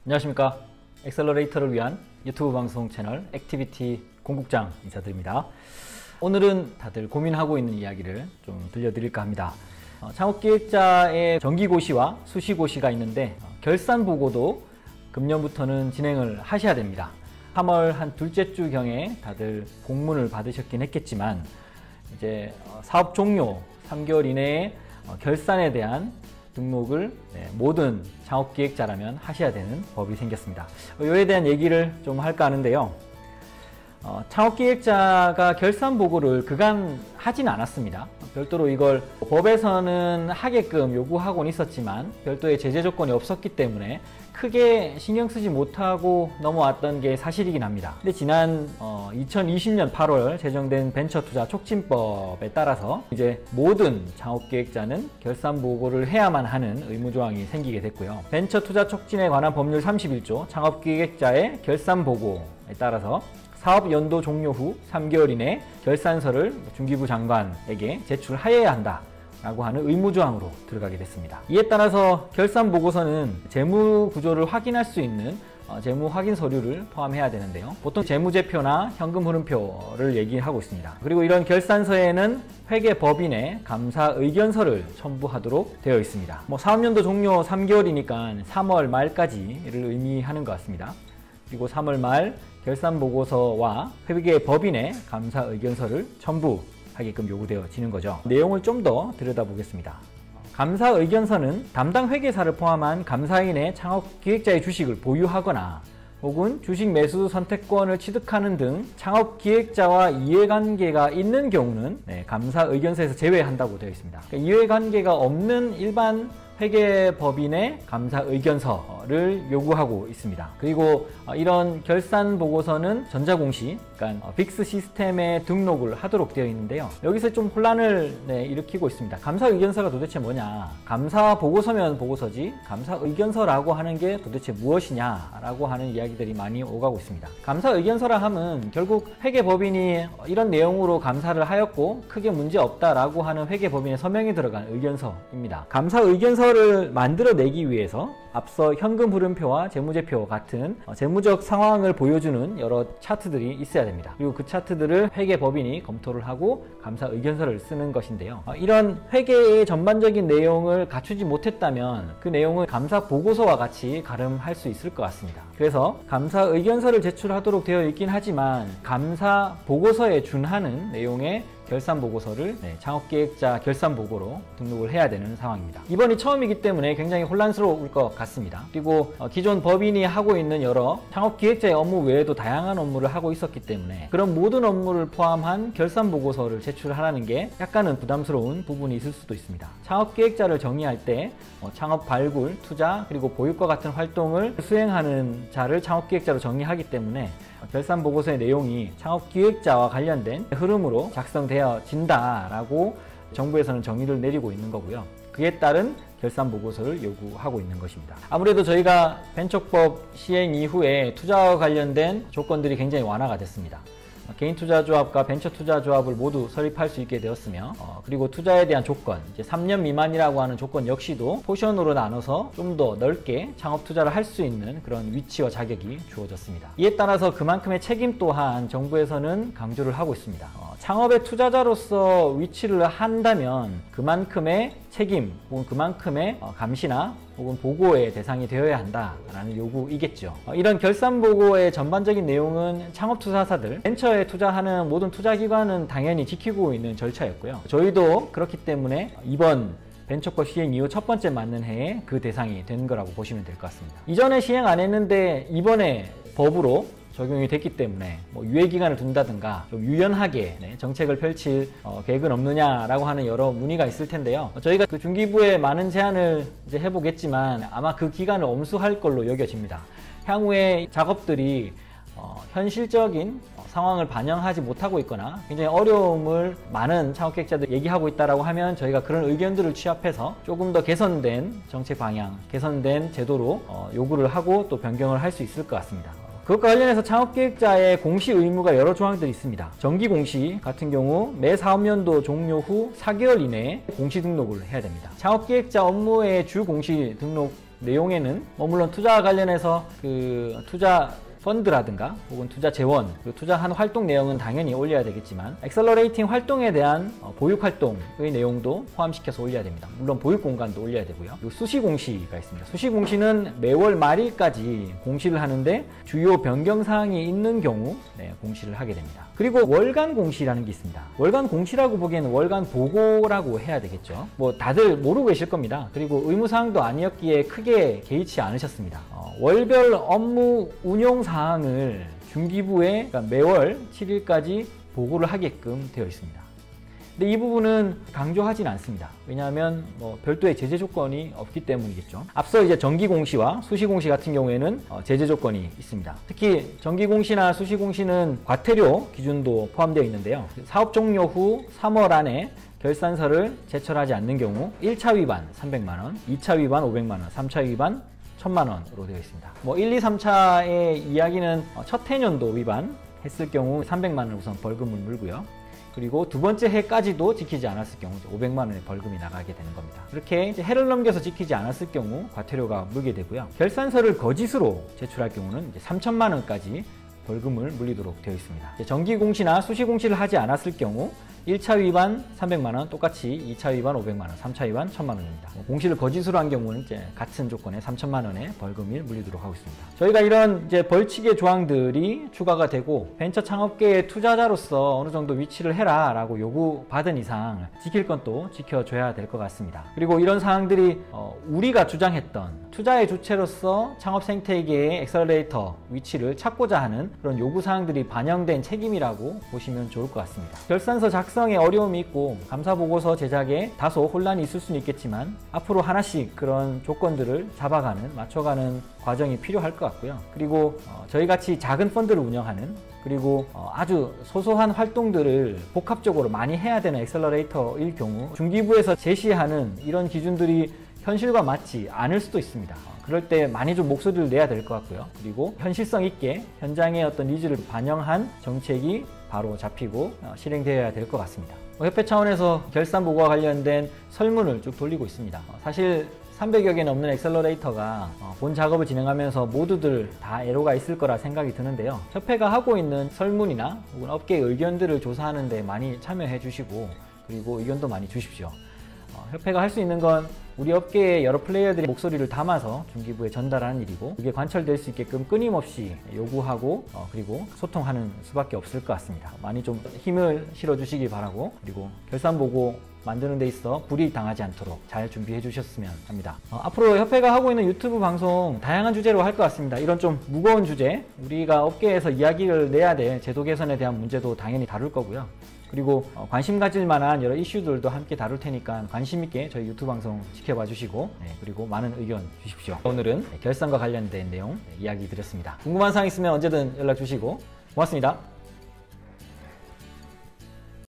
안녕하십니까. 엑셀러레이터를 위한 유튜브 방송 채널 액티비티 공국장 인사드립니다. 오늘은 다들 고민하고 있는 이야기를 좀 들려드릴까 합니다. 창업기획자의 정기고시와 수시고시가 있는데 결산보고도 금년부터는 진행을 하셔야 됩니다. 3월 한 둘째 주경에 다들 공문을 받으셨긴 했겠지만 이제 사업 종료 3개월 이내에 결산에 대한 등록을 모든 창업기획자라면 하셔야 되는 법이 생겼습니다. 이에 대한 얘기를 좀 할까 하는데요. 창업기획자가 결산보고를 그간 하진 않았습니다. 별도로 이걸 법에서는 하게끔 요구하고는 있었지만 별도의 제재 조건이 없었기 때문에 크게 신경 쓰지 못하고 넘어왔던 게 사실이긴 합니다. 근데 지난 2020년 8월 제정된 벤처투자 촉진법에 따라서 이제 모든 창업기획자는 결산보고를 해야만 하는 의무조항이 생기게 됐고요. 벤처투자 촉진에 관한 법률 31조 창업기획자의 결산보고에 따라서 사업연도 종료 후 3개월 이내 결산서를 중기부 장관에게 제출하여야 한다 라고 하는 의무조항으로 들어가게 됐습니다. 이에 따라서 결산보고서는 재무구조를 확인할 수 있는 재무 확인 서류를 포함해야 되는데요. 보통 재무제표나 현금흐름표를 얘기하고 있습니다. 그리고 이런 결산서에는 회계법인의 감사 의견서를 첨부하도록 되어 있습니다. 사업연도 종료 3개월이니까 3월 말까지를 의미하는 것 같습니다. 그리고 3월 말 결산보고서와 회계법인의 감사 의견서를 첨부하게끔 요구되어지는 거죠. 내용을 좀 더 들여다보겠습니다. 감사 의견서는 담당 회계사를 포함한 감사인의 창업기획자의 주식을 보유하거나 혹은 주식 매수 선택권을 취득하는 등 창업기획자와 이해관계가 있는 경우는 감사 의견서에서 제외한다고 되어 있습니다. 그러니까 이해관계가 없는 일반 회계법인의 감사 의견서를 요구하고 있습니다. 그리고 이런 결산보고서는 전자공시, 그러니까 빅스 시스템에 등록을 하도록 되어 있는데요. 여기서 좀 혼란을 일으키고 있습니다. 감사 의견서가 도대체 뭐냐? 감사 보고서면 보고서지 감사 의견서라고 하는 게 도대체 무엇이냐라고 하는 이야기들이 많이 오가고 있습니다. 감사 의견서라 하면 결국 회계법인이 이런 내용으로 감사를 하였고 크게 문제 없다라고 하는 회계법인의 서명이 들어간 의견서입니다. 감사 의견서를 만들어내기 위해서 앞서 현금흐름표와 재무제표 같은 재무적 상황을 보여주는 여러 차트들이 있어야 됩니다. 그리고 그 차트들을 회계법인이 검토를 하고 감사 의견서를 쓰는 것인데요. 이런 회계의 전반적인 내용을 갖추지 못했다면 그 내용은 감사 보고서와 같이 가름할 수 있을 것 같습니다. 그래서 감사 의견서를 제출하도록 되어 있긴 하지만 감사 보고서에 준하는 내용의 결산보고서를 창업기획자 결산보고로 등록을 해야 되는 상황입니다. 이번이 처음이기 때문에 굉장히 혼란스러울 것 같습니다. 그리고 기존 법인이 하고 있는 여러 창업기획자의 업무 외에도 다양한 업무를 하고 있었기 때문에 그런 모든 업무를 포함한 결산보고서를 제출하라는 게 약간은 부담스러운 부분이 있을 수도 있습니다. 창업기획자를 정의할 때 창업 발굴, 투자, 그리고 보육과 같은 활동을 수행하는 자를 창업기획자로 정의하기 때문에 결산보고서의 내용이 창업기획자와 관련된 흐름으로 작성되어진다라고 정부에서는 정의를 내리고 있는 거고요. 그에 따른 결산보고서를 요구하고 있는 것입니다. 아무래도 저희가 벤처법 시행 이후에 투자와 관련된 조건들이 굉장히 완화가 됐습니다. 개인투자조합과 벤처투자조합을 모두 설립할 수 있게 되었으며 그리고 투자에 대한 조건, 이제 3년 미만이라고 하는 조건 역시도 포션으로 나눠서 좀 더 넓게 창업투자를 할 수 있는 그런 위치와 자격이 주어졌습니다. 이에 따라서 그만큼의 책임 또한 정부에서는 강조를 하고 있습니다. 창업의 투자자로서 위치를 한다면 그만큼의 책임 혹은 그만큼의 감시나 혹은 보고의 대상이 되어야 한다라는 요구이겠죠. 이런 결산보고의 전반적인 내용은 창업투자사들, 벤처에 투자하는 모든 투자기관은 당연히 지키고 있는 절차였고요. 저희도 그렇기 때문에 이번 벤처법 시행 이후 첫 번째 맞는 해에 그 대상이 된 거라고 보시면 될 것 같습니다. 이전에 시행 안 했는데 이번에 법으로 적용이 됐기 때문에 유예기간을 둔다든가 좀 유연하게 정책을 펼칠 계획은 없느냐라고 하는 여러 문의가 있을 텐데요. 저희가 그 중기부에 많은 제안을 이제 해보겠지만 아마 그 기간을 엄수할 걸로 여겨집니다. 향후에 작업들이 현실적인 상황을 반영하지 못하고 있거나 굉장히 어려움을 많은 창업기획자들이 얘기하고 있다고 하면 저희가 그런 의견들을 취합해서 조금 더 개선된 정책 방향, 개선된 제도로 요구를 하고 또 변경을 할 수 있을 것 같습니다. 그것과 관련해서 창업기획자의 공시 의무가 여러 조항들이 있습니다. 정기공시 같은 경우 매 사업연도 종료 후 4개월 이내에 공시 등록을 해야 됩니다. 창업기획자 업무의 주 공시 등록 내용에는 물론 투자와 관련해서 그 투자 펀드라든가 혹은 투자 재원, 투자한 활동 내용은 당연히 올려야 되겠지만 엑셀러레이팅 활동에 대한 보육 활동의 내용도 포함시켜서 올려야 됩니다. 물론 보육 공간도 올려야 되고요. 그리고 수시 공시가 있습니다. 수시 공시는 매월 말일까지 공시를 하는데 주요 변경 사항이 있는 경우 공시를 하게 됩니다. 그리고 월간 공시라는 게 있습니다. 월간 공시라고 보기에는 월간 보고라고 해야 되겠죠. 다들 모르고 계실 겁니다. 그리고 의무사항도 아니었기에 크게 개의치 않으셨습니다. 월별 업무 운용 사항을 중기부에 그러니까 매월 7일까지 보고를 하게끔 되어 있습니다. 근데 이 부분은 강조하진 않습니다. 왜냐하면 별도의 제재 조건이 없기 때문이겠죠. 앞서 이제 정기 공시와 수시 공시 같은 경우에는 제재 조건이 있습니다. 특히 정기 공시나 수시 공시는 과태료 기준도 포함되어 있는데요. 사업 종료 후 3월 안에 결산서를 제출하지 않는 경우 1차 위반 300만 원, 2차 위반 500만 원, 3차 위반 1000만 원으로 되어 있습니다. 1, 2, 3차의 이야기는 첫 해년도 위반했을 경우 300만 원 우선 벌금을 물고요. 그리고 두 번째 해까지도 지키지 않았을 경우 500만 원의 벌금이 나가게 되는 겁니다. 이렇게 해를 넘겨서 지키지 않았을 경우 과태료가 물게 되고요. 결산서를 거짓으로 제출할 경우는 3천만 원까지 벌금을 물리도록 되어 있습니다. 정기 공시나 수시 공시를 하지 않았을 경우 1차 위반 300만 원, 똑같이 2차 위반 500만 원, 3차 위반 1000만 원입니다. 공시를 거짓으로 한 경우는 같은 조건에 3천만 원의 벌금이 물리도록 하고 있습니다. 저희가 이런 벌칙의 조항들이 추가가 되고 벤처 창업계의 투자자로서 어느 정도 위치를 해라라고 요구받은 이상 지킬 건 또 지켜줘야 될 것 같습니다. 그리고 이런 사항들이 우리가 주장했던 투자의 주체로서 창업 생태계의 엑셀러레이터 위치를 찾고자 하는 그런 요구 사항들이 반영된 책임이라고 보시면 좋을 것 같습니다. 결산서 작성에 어려움이 있고 감사보고서 제작에 다소 혼란이 있을 수는 있겠지만 앞으로 하나씩 그런 조건들을 잡아가는, 맞춰가는 과정이 필요할 것 같고요. 그리고 저희같이 작은 펀드를 운영하는 그리고 아주 소소한 활동들을 복합적으로 많이 해야 되는 엑셀러레이터일 경우 중기부에서 제시하는 이런 기준들이 현실과 맞지 않을 수도 있습니다. 그럴 때 많이 좀 목소리를 내야 될 것 같고요. 그리고 현실성 있게 현장의 어떤 니즈를 반영한 정책이 바로 잡히고 실행되어야 될 것 같습니다. 협회 차원에서 결산 보고와 관련된 설문을 쭉 돌리고 있습니다. 사실 300여 개 넘는 엑셀러레이터가 본 작업을 진행하면서 모두들 다 애로가 있을 거라 생각이 드는데요. 협회가 하고 있는 설문이나 혹은 업계의 의견들을 조사하는 데 많이 참여해 주시고 그리고 의견도 많이 주십시오. 협회가 할 수 있는 건 우리 업계의 여러 플레이어들의 목소리를 담아서 중기부에 전달하는 일이고 그게 관철될 수 있게끔 끊임없이 요구하고 그리고 소통하는 수밖에 없을 것 같습니다. 많이 좀 힘을 실어주시기 바라고 그리고 결산보고 만드는 데 있어 불이익 당하지 않도록 잘 준비해 주셨으면 합니다. 앞으로 협회가 하고 있는 유튜브 방송 다양한 주제로 할 것 같습니다. 이런 좀 무거운 주제, 우리가 업계에서 이야기를 내야 될 제도 개선에 대한 문제도 당연히 다룰 거고요. 그리고 관심 가질 만한 여러 이슈들도 함께 다룰 테니까 관심 있게 저희 유튜브 방송 지켜봐 주시고 그리고 많은 의견 주십시오. 오늘은 결산과 관련된 내용 이야기 드렸습니다. 궁금한 사항 있으면 언제든 연락 주시고 고맙습니다.